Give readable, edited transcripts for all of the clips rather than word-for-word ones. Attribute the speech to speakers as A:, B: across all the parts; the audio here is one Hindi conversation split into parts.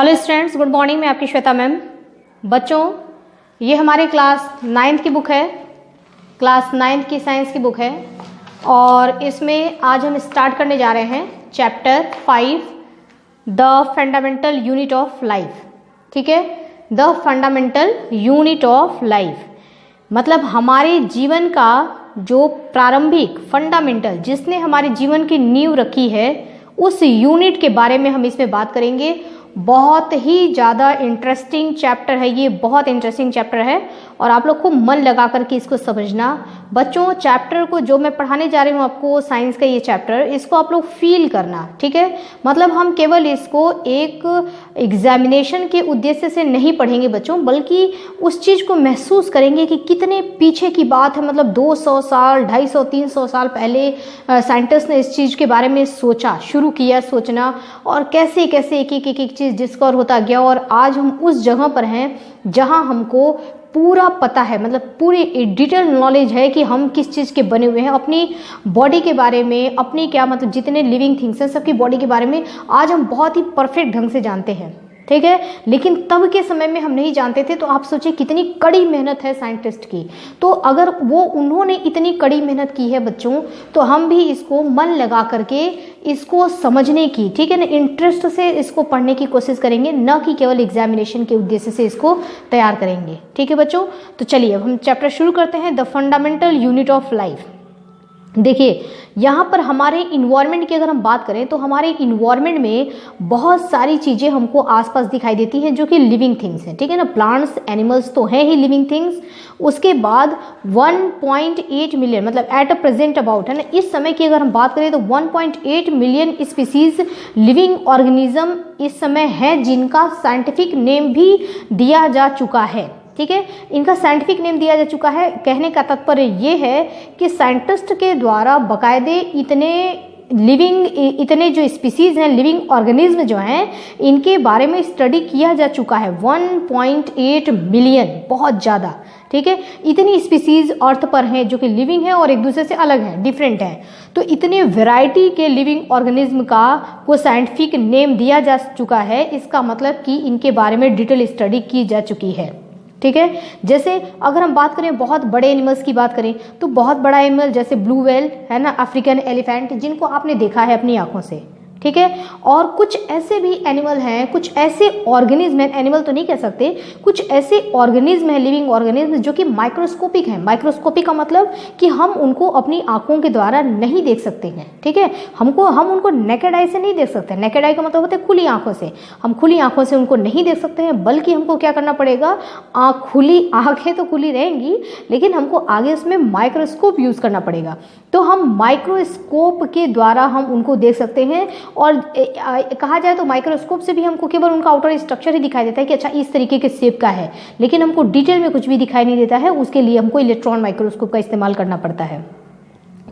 A: Hello students, good morning. मैं आपकी श्वेता मैम। बच्चों, ये हमारे क्लास 9th की बुक है, क्लास 9th की साइंस की बुक है और इसमें आज हम स्टार्ट करने जा रहे हैं chapter 5 the fundamental unit of life. ठीक है, the fundamental unit of life मतलब हमारे जीवन का जो प्रारंभिक फंडामेंटल, जिसने हमारे जीवन की नींव रखी है, उस यूनिट के बारे में हम इसमें बात करेंगे। बहुत ही ज़्यादा इंटरेस्टिंग चैप्टर है ये, बहुत इंटरेस्टिंग चैप्टर है और आप लोग खूब मन लगा करके इसको समझना। बच्चों, चैप्टर को जो मैं पढ़ाने जा रही हूँ आपको, साइंस का ये चैप्टर, इसको आप लोग फील करना। ठीक है, मतलब हम केवल इसको एक एग्जामिनेशन के उद्देश्य से नहीं पढ़ेंगे बच्चों, बल्कि उस चीज़ को महसूस करेंगे कि कितने पीछे की बात है। मतलब 200 साल, 250, 300 साल पहले साइंटिस्ट ने इस चीज़ के बारे में सोचा, शुरू किया सोचना, और कैसे कैसे एक एक चीज़ डिस्कवर होता गया और आज हम उस जगह पर हैं जहां हमको पूरा पता है, मतलब पूरी डिटेल नॉलेज है कि हम किस चीज़ के बने हुए हैं, अपनी बॉडी के बारे में, अपनी क्या मतलब जितने लिविंग थिंग्स हैं सबकी बॉडी के बारे में आज हम बहुत ही परफेक्ट ढंग से जानते हैं। ठीक है, लेकिन तब के समय में हम नहीं जानते थे। तो आप सोचिए कितनी कड़ी मेहनत है साइंटिस्ट की। तो अगर वो उन्होंने इतनी कड़ी मेहनत की है बच्चों, तो हम भी इसको मन लगा करके इसको समझने की, ठीक है ना, इंटरेस्ट से इसको पढ़ने की कोशिश करेंगे, न कि केवल एग्जामिनेशन के उद्देश्य से इसको तैयार करेंगे। ठीक है बच्चों, तो चलिए अब हम चैप्टर शुरू करते हैं, the fundamental unit of life. देखिए, यहाँ पर हमारे इन्वायरमेंट की अगर हम बात करें तो हमारे इन्वायरमेंट में बहुत सारी चीज़ें हमको आसपास दिखाई देती हैं जो कि लिविंग थिंग्स हैं। ठीक है ना, प्लांट्स, एनिमल्स तो हैं ही लिविंग थिंग्स। उसके बाद 1.8 मिलियन, मतलब एट अ प्रेजेंट अबाउट, है ना, इस समय की अगर हम बात करें तो 1.8 मिलियन स्पीसीज लिविंग ऑर्गेनिज्म इस समय है, जिनका साइंटिफिक नेम भी दिया जा चुका है। ठीक है, इनका साइंटिफिक नेम दिया जा चुका है। कहने का तात्पर्य ये है कि साइंटिस्ट के द्वारा बाकायदे इतने जो स्पीसीज हैं, लिविंग ऑर्गेनिज्म जो हैं, इनके बारे में स्टडी किया जा चुका है। 1.8 मिलियन, बहुत ज़्यादा। ठीक है, इतनी स्पीसीज अर्थ पर हैं जो कि लिविंग है और एक दूसरे से अलग है, डिफरेंट है। तो इतने वैरायटी के लिविंग ऑर्गेनिज्म का को साइंटिफिक नेम दिया जा चुका है। इसका मतलब कि इनके बारे में डिटेल स्टडी की जा चुकी है। ठीक है, जैसे अगर हम बात करें बहुत बड़े एनिमल्स की बात करें तो बहुत बड़ा एनिमल जैसे ब्लू व्हेल है ना, अफ्रीकन एलिफेंट, जिनको आपने देखा है अपनी आंखों से। ठीक है, और कुछ ऐसे भी एनिमल हैं, कुछ ऐसे ऑर्गेनिज्म हैं, एनिमल तो नहीं कह सकते, कुछ ऐसे ऑर्गेनिज्म हैं, लिविंग ऑर्गेनिज्म, जो कि माइक्रोस्कोपिक हैं। माइक्रोस्कोपिक का मतलब कि हम उनको अपनी आंखों के द्वारा नहीं देख सकते हैं। ठीक है, हम उनको नेकेड आई से नहीं देख सकते। नेकेड आई का मतलब होता है खुली आंखों से। हम खुली आंखों से उनको नहीं देख सकते हैं, बल्कि हमको क्या करना पड़ेगा, खुली आंखें तो खुली रहेंगी, लेकिन हमको आगे उसमें माइक्रोस्कोप यूज़ करना पड़ेगा। तो हम माइक्रोस्कोप के द्वारा हम उनको देख सकते हैं। और कहा जाए तो माइक्रोस्कोप से भी हमको केवल उनका आउटर स्ट्रक्चर ही दिखाई देता है कि अच्छा इस तरीके के शेप का है, लेकिन हमको डिटेल में कुछ भी दिखाई नहीं देता है। उसके लिए हमको इलेक्ट्रॉन माइक्रोस्कोप का इस्तेमाल करना पड़ता है।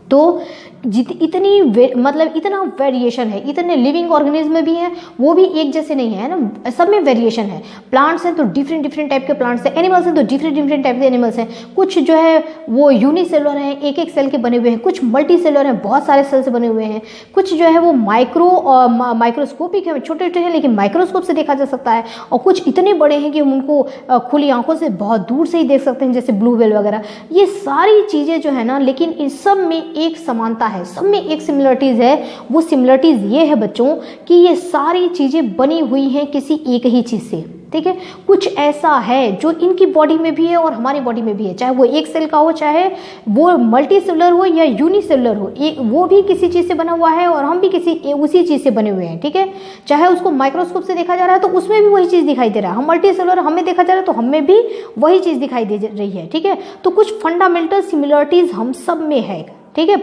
A: तो मतलब इतना वेरिएशन है, इतने लिविंग ऑर्गेनिज्म भी हैं, वो भी एक जैसे नहीं है ना, सब में वेरिएशन है। प्लांट्स हैं तो डिफरेंट टाइप के प्लांट्स हैं, एनिमल्स हैं तो डिफरेंट टाइप के एनिमल्स हैं। कुछ जो है वो यूनिसेलुलर हैं, एक सेल के बने हुए हैं, कुछ मल्टी सेलुलर हैं, बहुत सारे सेल से बने हुए हैं, कुछ जो है वो माइक्रोस्कोपिक है, छोटे छोटे हैं लेकिन माइक्रोस्कोप से देखा जा सकता है, और कुछ इतने बड़े हैं कि हम उनको खुली आंखों से बहुत दूर से ही देख सकते हैं, जैसे ब्लू व्हेल वगैरह। ये सारी चीज़ें जो है ना, लेकिन इन सब में एक समानता है, सब में एक सिमिलरिटीज है। वो सिमिलरिटीज ये है बच्चों कि ये सारी चीजें बनी हुई हैं किसी एक ही चीज से। ठीक है, कुछ ऐसा है जो इनकी बॉडी में भी है और हमारी बॉडी में भी है, चाहे वो एक सेल का हो, चाहे वो मल्टी सेलुलर हो या यूनिसेलुलर हो, वो भी किसी चीज़ से बना हुआ है और हम भी उसी चीज़ से बने हुए हैं। ठीक है, चाहे उसको माइक्रोस्कोप से देखा जा रहा है तो उसमें भी वही चीज़ दिखाई दे रहा है, हम मल्टी सेलुलर हमें देखा जा रहा है तो हमें भी वही चीज़ दिखाई दे रही है। ठीक है, तो कुछ फंडामेंटल सिमिलरिटीज हम सब में है। ठीक है,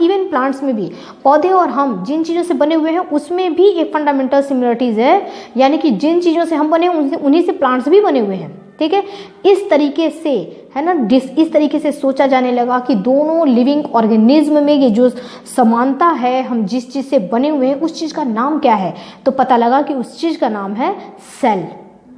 A: इवन प्लांट्स में भी, पौधे और हम जिन चीज़ों से बने हुए हैं उसमें भी एक फंडामेंटल सिमिलरिटीज है, यानी कि जिन चीज़ों से हम बने उन्हीं से प्लांट्स भी बने हुए हैं। ठीक है, इस तरीके से है ना, इस तरीके से सोचा जाने लगा कि दोनों लिविंग ऑर्गेनिज्म में ये जो समानता है, हम जिस चीज़ से बने हुए हैं उस चीज़ का नाम क्या है, तो पता लगा कि उस चीज़ का नाम है सेल।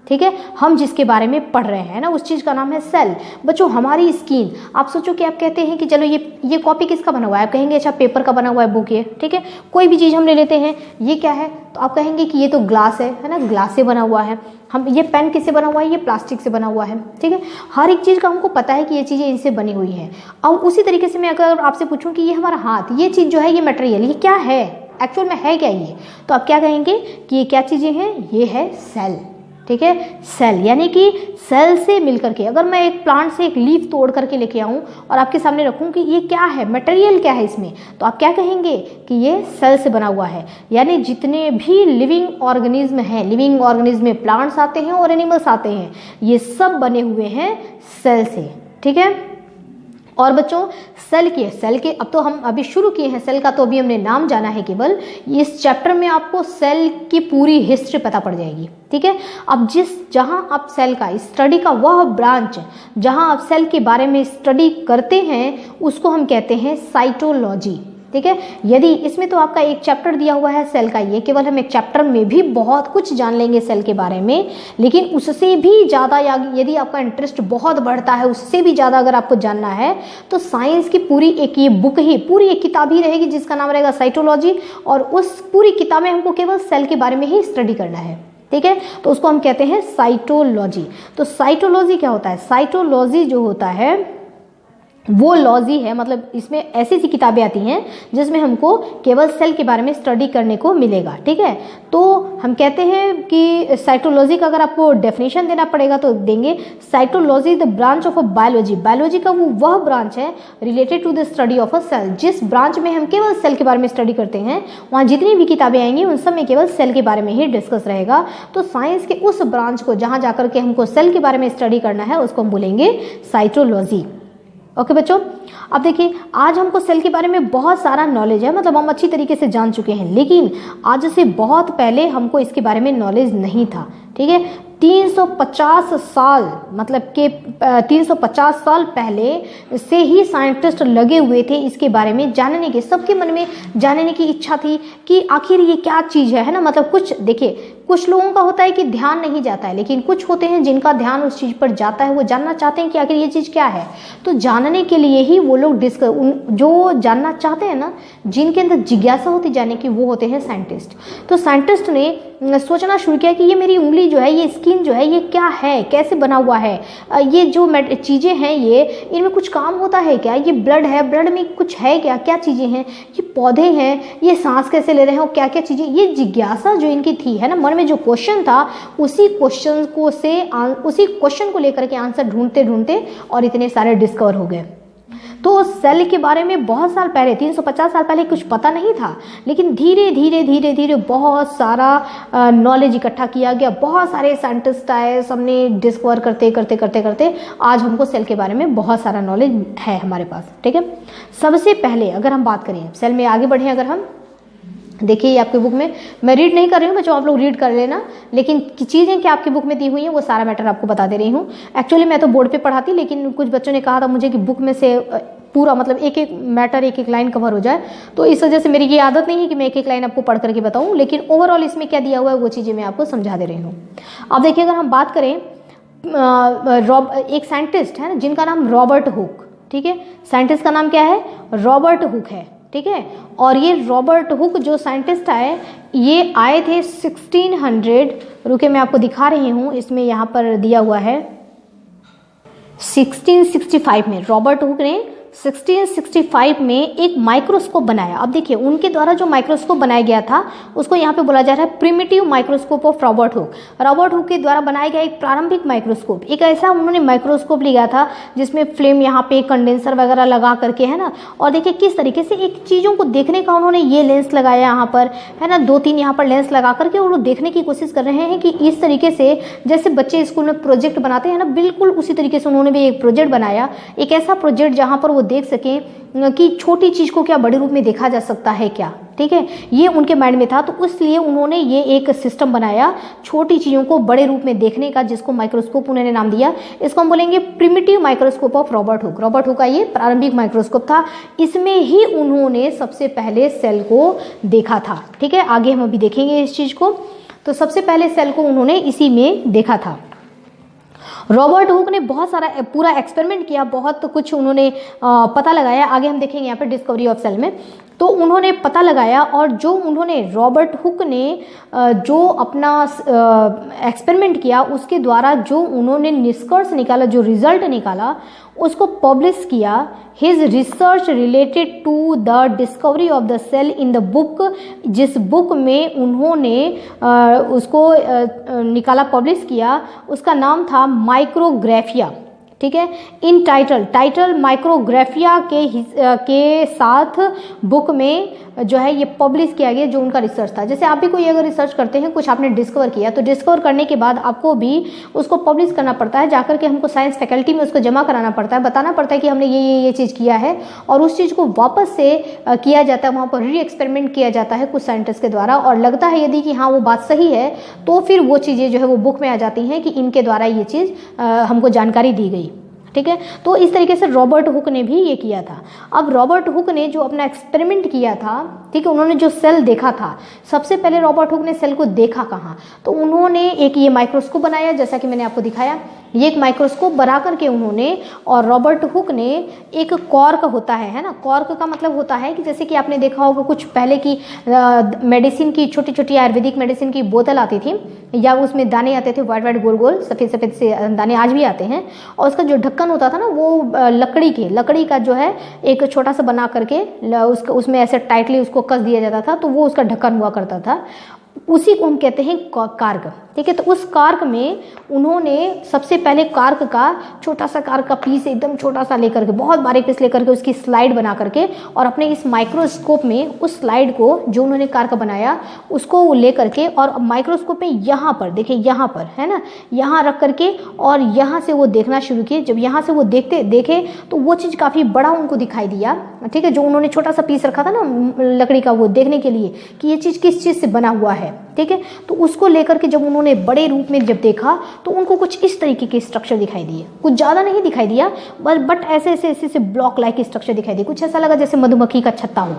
A: ठीक है, हम जिसके बारे में पढ़ रहे हैं ना उस चीज़ का नाम है सेल। बच्चों हमारी स्किन, आप सोचो कि आप कहते हैं कि चलो ये कॉपी किसका बना हुआ है, आप कहेंगे अच्छा पेपर का बना हुआ है, बुक ये, ठीक है, कोई भी चीज़ हम ले लेते हैं, ये क्या है, तो आप कहेंगे कि ये तो ग्लास है ना, ग्लास से बना हुआ है। हम ये पेन किससे बना हुआ है, ये प्लास्टिक से बना हुआ है, ठीक है, हर एक चीज़ का हमको पता है कि ये चीज़ें इनसे बनी हुई है। और उसी तरीके से मैं अगर आपसे पूछूं कि ये हमारा हाथ, ये चीज़ जो है, ये मटेरियल, ये क्या है, एक्चुअल में है क्या ये, तो आप क्या कहेंगे कि ये क्या चीज़ें हैं, ये है सेल, ठीक है, सेल। यानी कि सेल से मिलकर के, अगर मैं एक प्लांट से एक लीफ तोड़ करके लेके आऊँ और आपके सामने रखूँ कि ये क्या है, मटेरियल क्या है इसमें, तो आप क्या कहेंगे कि ये सेल से बना हुआ है। यानी जितने भी लिविंग ऑर्गेनिज्म हैं, लिविंग ऑर्गेनिज्म में प्लांट्स आते हैं और एनिमल्स आते हैं, ये सब बने हुए हैं सेल से, ठीक है। और बच्चों सेल के अब तो हम अभी शुरू किए हैं, सेल का तो अभी हमने नाम जाना है केवल, इस चैप्टर में आपको सेल की पूरी हिस्ट्री पता पड़ जाएगी, ठीक है। अब जहां आप सेल का स्टडी का वह ब्रांच जहां आप सेल के बारे में स्टडी करते हैं उसको हम कहते हैं साइटोलॉजी, ठीक है। यदि इसमें तो आपका एक चैप्टर दिया हुआ है सेल का, ये केवल हम एक चैप्टर में भी बहुत कुछ जान लेंगे सेल के बारे में, लेकिन उससे भी ज़्यादा यदि आपका इंटरेस्ट बहुत बढ़ता है, उससे भी ज़्यादा अगर आपको जानना है तो साइंस की पूरी एक ये बुक ही, पूरी एक किताब ही रहेगी जिसका नाम रहेगा साइटोलॉजी, और उस पूरी किताब में हमको केवल सेल के बारे में ही स्टडी करना है, ठीक है। तो उसको हम कहते हैं साइटोलॉजी। तो साइटोलॉजी क्या होता है, साइटोलॉजी जो होता है वो लॉजी है, मतलब इसमें ऐसी सी किताबें आती हैं जिसमें हमको केवल सेल के बारे में स्टडी करने को मिलेगा, ठीक है। तो हम कहते हैं कि साइटोलॉजी का अगर आपको डेफिनेशन देना पड़ेगा तो देंगे, cytology the branch of a biology, biology का वह ब्रांच है related to the study of a cell, जिस ब्रांच में हम केवल सेल के बारे में स्टडी करते हैं, वहाँ जितनी भी किताबें आएंगी उन सब में केवल सेल के बारे में ही डिस्कस रहेगा। तो साइंस के उस ब्रांच को जहाँ जाकर के हमको सेल के बारे में स्टडी करना है उसको हम बोलेंगे साइटोलॉजी। ओके बच्चों, अब देखिए आज हमको सेल के बारे में बहुत सारा नॉलेज है, मतलब हम अच्छी तरीके से जान चुके हैं, लेकिन आज से बहुत पहले हमको इसके बारे में नॉलेज नहीं था, ठीक है। 350 साल मतलब कि 350 साल पहले से ही साइंटिस्ट लगे हुए थे इसके बारे में जानने के, सबके मन में जानने की इच्छा थी कि आखिर ये क्या चीज़ है ना। मतलब कुछ देखिए, कुछ लोगों का होता है कि ध्यान नहीं जाता है, लेकिन कुछ होते हैं जिनका ध्यान उस चीज़ पर जाता है, वो जानना चाहते हैं कि आखिर ये चीज़ क्या है। तो जानने के लिए ही वो लोग जो जानना चाहते हैं ना, जिनके अंदर जिज्ञासा होती जाने की, वो होते हैं साइंटिस्ट। तो साइंटिस्ट ने सोचना शुरू किया कि ये मेरी उंगली जो है, ये स्किन जो है, ये क्या है, कैसे बना हुआ है, ये जो चीज़ें हैं ये इनमें कुछ काम होता है क्या, ये ब्लड है, ब्लड में कुछ है क्या, क्या चीज़ें हैं, ये पौधे हैं, ये सांस कैसे ले रहे हैं, और क्या क्या चीज़ें, ये जिज्ञासा जो इनकी थी है ना, मन में जो क्वेश्चन था, उसी क्वेश्चन को लेकर के आंसर ढूंढते ढूंढते और इतने सारे डिस्कवर हो गए। तो सेल के बारे में बहुत साल पहले, 350 साल पहले कुछ पता नहीं था, लेकिन धीरे धीरे बहुत सारा नॉलेज इकट्ठा किया गया, बहुत सारे साइंटिस्ट आए, सबने डिस्कवर करते आज हमको सेल के बारे में बहुत सारा नॉलेज है हमारे पास, ठीक है। सबसे पहले अगर हम बात करें सेल में, आगे बढ़े अगर हम देखिए, आपकी बुक में मैं रीड नहीं कर रही हूँ बच्चों, आप लोग रीड कर लेना, लेकिन चीज़ें क्या आपकी बुक में दी हुई हैं वो सारा मैटर आपको बता दे रही हूँ। एक्चुअली मैं तो बोर्ड पे पढ़ाती, लेकिन कुछ बच्चों ने कहा था मुझे कि बुक में से पूरा मतलब एक एक मैटर, एक एक लाइन कवर हो जाए, तो इस वजह से मेरी ये आदत नहीं है कि मैं एक एक लाइन आपको पढ़ करके बताऊँ, लेकिन ओवरऑल इसमें क्या दिया हुआ है वो चीज़ें मैं आपको समझा दे रही हूँ। अब देखिए, अगर हम बात करें, एक साइंटिस्ट है ना जिनका नाम रॉबर्ट हुक, ठीक है, साइंटिस्ट का नाम क्या है, रॉबर्ट हुक है, ठीक है। और ये रॉबर्ट हुक जो साइंटिस्ट आए, ये आए थे 1600, रुके मैं आपको दिखा रही हूँ, इसमें यहाँ पर दिया हुआ है 1665 में रॉबर्ट हुक ने 1665 में एक माइक्रोस्कोप बनाया। अब देखिए, उनके द्वारा जो माइक्रोस्कोप बनाया गया था उसको यहाँ पे बोला जा रहा है primitive microscope of Robert Hooke. Robert Hooke के द्वारा बनाया गया एक प्रारंभिक माइक्रोस्कोप, एक ऐसा उन्होंने माइक्रोस्कोप लिया था जिसमें फ्लेम यहाँ पे कंडेंसर वगैरह लगा करके, है ना, और देखिए किस तरीके से एक चीज़ों को देखने का उन्होंने ये लेंस लगाया यहाँ पर, है ना, 2-3 यहाँ पर लेंस लगा करके और वो देखने की कोशिश कर रहे हैं कि इस तरीके से जैसे बच्चे स्कूल में प्रोजेक्ट बनाते हैं ना, बिल्कुल उसी तरीके से उन्होंने भी एक प्रोजेक्ट बनाया, एक ऐसा प्रोजेक्ट जहाँ पर देख सकें कि छोटी चीज को क्या बड़े रूप में देखा जा सकता है क्या, ठीक है, ये उनके माइंड में था। तो इसलिए उन्होंने ये एक सिस्टम बनाया छोटी चीजों को बड़े रूप में देखने का, जिसको माइक्रोस्कोप उन्होंने नाम दिया। इसको हम बोलेंगे primitive microscope of Robert Hooke. Robert Hooke का ये प्रारंभिक माइक्रोस्कोप था, इसमें ही उन्होंने सबसे पहले सेल को देखा था, ठीक है। आगे हम अभी देखेंगे इस चीज को। तो सबसे पहले सेल को उन्होंने इसी में देखा था। रॉबर्ट हुक ने बहुत सारा पूरा एक्सपेरिमेंट किया, बहुत कुछ उन्होंने पता लगाया, आगे हम देखेंगे यहाँ पे डिस्कवरी ऑफ सेल में। तो उन्होंने पता लगाया और जो उन्होंने रॉबर्ट हुक ने जो अपना एक्सपेरिमेंट किया उसके द्वारा जो उन्होंने निष्कर्ष निकाला, जो रिजल्ट निकाला, उसको पब्लिश किया। His research related to the discovery of the cell in the book, जिस बुक में उन्होंने उसको निकाला, पब्लिश किया, उसका नाम था माइक्रोग्राफिया। ठीक है, इन टाइटल माइक्रोग्राफिया के साथ बुक में जो है ये पब्लिश किया गया, जो उनका रिसर्च था। जैसे आप भी कोई अगर रिसर्च करते हैं, कुछ आपने डिस्कवर किया, तो डिस्कवर करने के बाद आपको भी उसको पब्लिश करना पड़ता है, जाकर के हमको साइंस फैकल्टी में उसको जमा कराना पड़ता है, बताना पड़ता है कि हमने ये चीज़ किया है, और उस चीज़ को वापस से किया जाता है, वहाँ पर री एक्सपेरिमेंट किया जाता है कुछ साइंटिस्ट के द्वारा, और लगता है यदि कि हाँ वो बात सही है, तो फिर वो चीज़ें जो है वो बुक में आ जाती हैं कि इनके द्वारा ये चीज़ हमको जानकारी दी गई। ठीक है, तो इस तरीके से रॉबर्ट हुक ने भी ये किया था। अब रॉबर्ट हुक ने जो अपना एक्सपेरिमेंट किया था, ठीक है, उन्होंने जो सेल देखा था, सबसे पहले रॉबर्ट हुक ने सेल को देखा कहाँ, तो उन्होंने एक ये माइक्रोस्कोप बनाया, जैसा कि मैंने आपको दिखाया, ये एक माइक्रोस्कोप बना करके उन्होंने, और रॉबर्ट हुक ने एक कॉर्क होता है ना, कॉर्क का मतलब होता है कि जैसे कि आपने देखा होगा कुछ पहले की मेडिसिन की छोटी छोटी आयुर्वेदिक मेडिसिन की बोतल आती थी, या उसमें दाने आते थे, वाइट वाइट गोल गोल सफ़ेद सफ़ेद से दाने आज भी आते हैं, और उसका जो ढक्कन होता था ना वो लकड़ी का जो है एक छोटा सा बना करके उसमें ऐसे टाइटली उसको कस दिया जाता था, तो वो उसका ढक्कन हुआ करता था, उसी को हम कहते हैं कार्क। ठीक है, तो उस कार्क में उन्होंने सबसे पहले कार्क का छोटा सा कार्क का पीस एकदम छोटा सा लेकर के, बहुत बारीक पीस लेकर के, उसकी स्लाइड बना करके, और अपने इस माइक्रोस्कोप में उस स्लाइड को जो उन्होंने कार्क बनाया उसको लेकर के, और माइक्रोस्कोप में यहाँ पर देखिए, यहाँ पर है ना, यहाँ रख करके और यहाँ से वो देखना शुरू किए। जब यहाँ से वो देखे तो वो चीज़ काफ़ी बड़ा उनको दिखाई दिया। ठीक है, जो उन्होंने छोटा सा पीस रखा था ना लकड़ी का, वो देखने के लिए कि ये चीज़ किस चीज़ से बना हुआ है। ठीक है, तो उसको लेकर के जब उन्होंने बड़े रूप में जब देखा तो उनको कुछ इस तरीके के स्ट्रक्चर दिखाई दिए, कुछ ज़्यादा नहीं दिखाई दिया, बट ऐसे ब्लॉक लाइक स्ट्रक्चर दिखाई दिए, कुछ ऐसा लगा जैसे मधुमक्खी का छत्ता हो।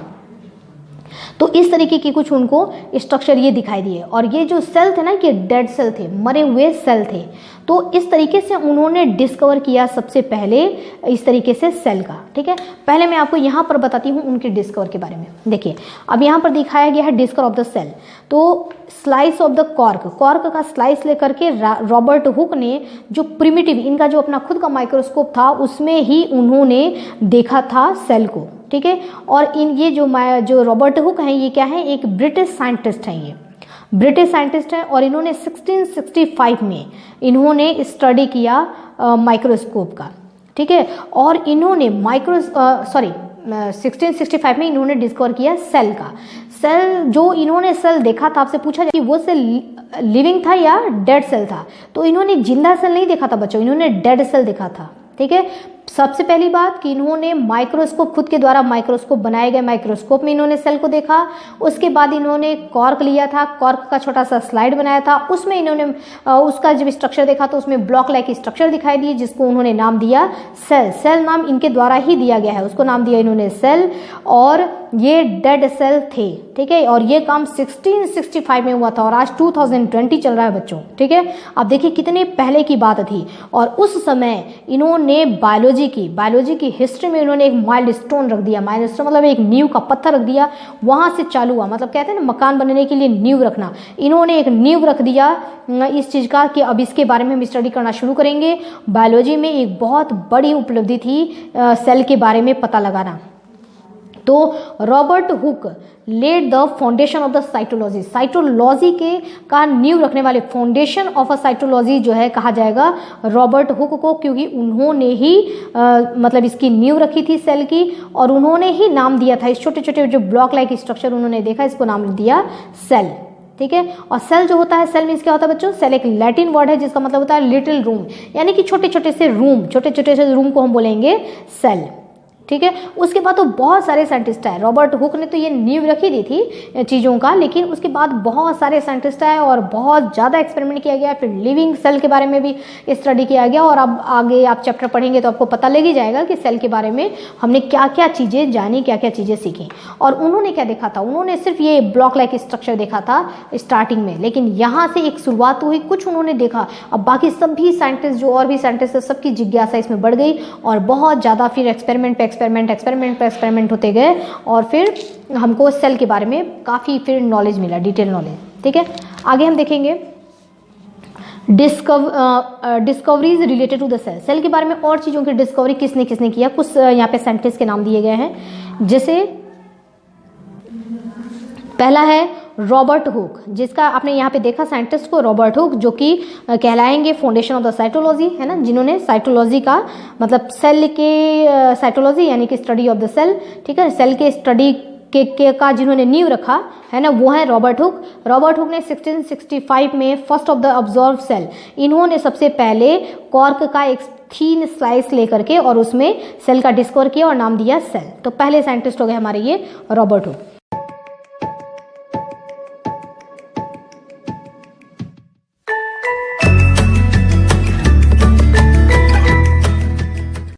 A: तो इस तरीके की कुछ उनको स्ट्रक्चर ये दिखाई दिए, और ये जो सेल थे ना, कि डेड सेल थे, मरे हुए सेल थे। तो इस तरीके से उन्होंने डिस्कवर किया सबसे पहले इस तरीके से सेल का। ठीक है, पहले मैं आपको यहाँ पर बताती हूँ उनके डिस्कवर के बारे में। देखिए, अब यहाँ पर दिखाया गया है डिस्कवर ऑफ द सेल। तो स्लाइस ऑफ द कॉर्क का स्लाइस लेकर के रॉबर्ट हुक ने जो प्रिमिटिव, इनका जो अपना खुद का माइक्रोस्कोप था, उसमें ही उन्होंने देखा था सेल को। ठीक है, और ये जो रॉबर्ट हुक हैं, ये क्या है, एक ब्रिटिश साइंटिस्ट हैं, ये ब्रिटिश साइंटिस्ट हैं, और इन्होंने 1665 में इन्होंने स्टडी किया माइक्रोस्कोप का। ठीक है, और इन्होंने 1665 में इन्होंने डिस्कवर किया सेल का। सेल जो इन्होंने सेल देखा था, आपसे पूछा जाए कि वो सेल लिविंग था या डेड सेल था, तो इन्होंने जिंदा सेल नहीं देखा था बच्चों, इन्होंने डेड सेल देखा था। ठीक है, सबसे पहली बात कि इन्होंने माइक्रोस्कोप, खुद के द्वारा माइक्रोस्कोप बनाए गए माइक्रोस्कोप में इन्होंने सेल को देखा। उसके बाद इन्होंने कॉर्क लिया था, कॉर्क का छोटा सा स्लाइड बनाया था, उसमें इन्होंने उसका जब स्ट्रक्चर देखा तो उसमें ब्लॉक लाइक स्ट्रक्चर दिखाई दिए, जिसको उन्होंने नाम दिया सेल। सेल नाम इनके द्वारा ही दिया गया है, उसको नाम दिया इन्होंने सेल, और ये डेड सेल थे। ठीक है, और ये काम 1665 में हुआ था, और आज 2020 चल रहा है बच्चों। ठीक है, आप देखिए कितने पहले की बात थी, और उस समय इन्होंने बायोलॉजी की हिस्ट्री में इन्होंने एक माइलस्टोन रख दिया। माइलस्टोन मतलब एक नींव का पत्थर रख दिया, वहां से चालू हुआ, मतलब कहते हैं ना मकान बनने के लिए नींव रखना, इन्होंने एक नींव रख दिया इस चीज़ का कि अब इसके बारे में हम स्टडी करना शुरू करेंगे। बायोलॉजी में एक बहुत बड़ी उपलब्धि थी सेल के बारे में पता लगाना। तो Robert Hooke laid the foundation of the cytology के का नींव रखने वाले, फाउंडेशन ऑफ अ साइटोलॉजी जो है कहा जाएगा रॉबर्ट हुक को, क्योंकि उन्होंने ही मतलब इसकी नींव रखी थी सेल की, और उन्होंने ही नाम दिया था, इस छोटे छोटे जो ब्लॉक लाइक स्ट्रक्चर उन्होंने देखा, इसको नाम दिया सेल। ठीक है, और सेल जो होता है, सेल मीन्स क्या होता है बच्चों, सेल एक लैटिन वर्ड है जिसका मतलब होता है लिटिल रूम, यानी कि छोटे छोटे से रूम को हम बोलेंगे सेल। ठीक है। उसके बाद तो बहुत सारे साइंटिस्ट आए, रॉबर्ट हुक ने तो ये नींव रखी दी थी चीज़ों का, लेकिन उसके बाद बहुत सारे साइंटिस्ट आए और बहुत ज़्यादा एक्सपेरिमेंट किया गया। फिर लिविंग सेल के बारे में भी स्टडी किया गया, और अब आगे आप चैप्टर पढ़ेंगे तो आपको पता लग ही जाएगा कि सेल के बारे में हमने क्या क्या चीज़ें जानी, क्या क्या चीज़ें सीखी। और उन्होंने क्या देखा था, उन्होंने सिर्फ ये ब्लॉक लाइक स्ट्रक्चर देखा था स्टार्टिंग में, लेकिन यहाँ से एक शुरुआत हुई, कुछ उन्होंने देखा। अब बाकी सभी साइंटिस्ट, जो और भी साइंटिस्ट, सबकी जिज्ञासा इसमें बढ़ गई और बहुत ज़्यादा फिर एक्सपेरिमेंट पे एक्सपेरिमेंट होते गए, और फिर हमको सेल के बारे में काफ़ी फिर नॉलेज मिला, डिटेल नॉलेज, ठीक है। आगे हम देखेंगे discoveries related to the cell. Cell के बारे में और चीज़ों की डिस्कवरी किसने किसने किया, कुछ यहाँ पे साइंटिस्ट के नाम दिए गए हैं। जैसे पहला है रॉबर्ट हुक, जिसका आपने यहाँ पे देखा साइंटिस्ट को, रॉबर्ट हुक, जो कि कहलाएंगे फाउंडेशन ऑफ द साइटोलॉजी, है ना, जिन्होंने साइटोलॉजी का मतलब सेल के साइटोलॉजी यानी कि स्टडी ऑफ द सेल, ठीक है, सेल के स्टडी का जिन्होंने नींव रखा है ना, वो है रॉबर्ट हुक। रॉबर्ट हुक ने 1665 में first of the observe cell, इन्होंने सबसे पहले कॉर्क का एक थीन स्लाइस लेकर के और उसमें सेल का डिस्कवर किया और नाम दिया सेल। तो पहले साइंटिस्ट हो गए हमारे ये रॉबर्ट हुक।